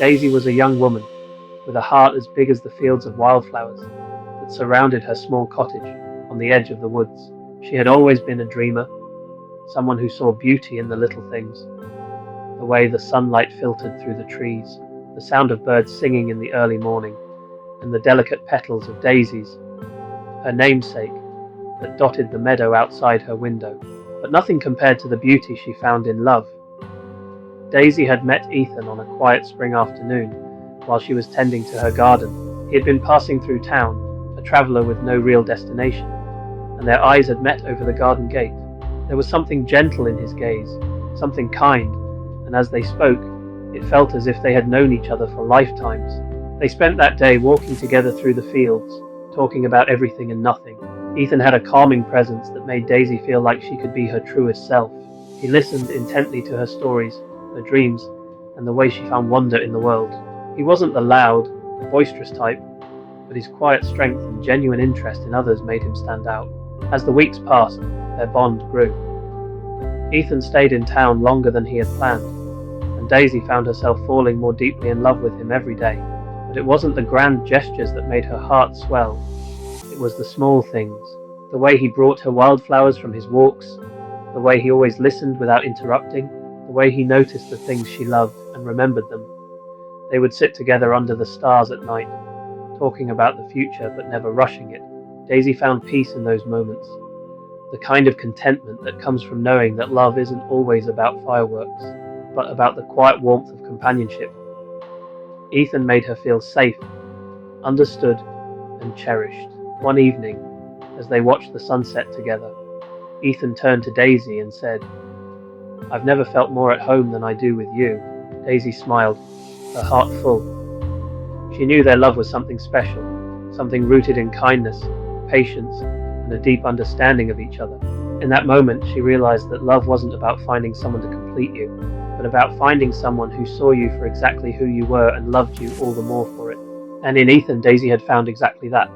Daisy was a young woman, with a heart as big as the fields of wildflowers that surrounded her small cottage on the edge of the woods. She had always been a dreamer, someone who saw beauty in the little things, the way the sunlight filtered through the trees, the sound of birds singing in the early morning, and the delicate petals of daisies, her namesake, that dotted the meadow outside her window. But nothing compared to the beauty she found in love. Daisy had met Ethan on a quiet spring afternoon while she was tending to her garden. He had been passing through town, a traveller with no real destination, and their eyes had met over the garden gate. There was something gentle in his gaze, something kind, and as they spoke, it felt as if they had known each other for lifetimes. They spent that day walking together through the fields, talking about everything and nothing. Ethan had a calming presence that made Daisy feel like she could be her truest self. He listened intently to her stories, her dreams, and the way she found wonder in the world. He wasn't the loud, boisterous type, but his quiet strength and genuine interest in others made him stand out. As the weeks passed, their bond grew. Ethan stayed in town longer than he had planned, and Daisy found herself falling more deeply in love with him every day. But it wasn't the grand gestures that made her heart swell. It was the small things. The way he brought her wildflowers from his walks, the way he always listened without interrupting, the way he noticed the things she loved and remembered them. They would sit together under the stars at night, talking about the future but never rushing it. Daisy found peace in those moments, the kind of contentment that comes from knowing that love isn't always about fireworks, but about the quiet warmth of companionship. Ethan made her feel safe, understood, and cherished. One evening, as they watched the sunset together, Ethan turned to Daisy and said, "I've never felt more at home than I do with you." Daisy smiled, her heart full. She knew their love was something special, something rooted in kindness, patience, and a deep understanding of each other. In that moment, she realized that love wasn't about finding someone to complete you, but about finding someone who saw you for exactly who you were and loved you all the more for it. And in Ethan, Daisy had found exactly that.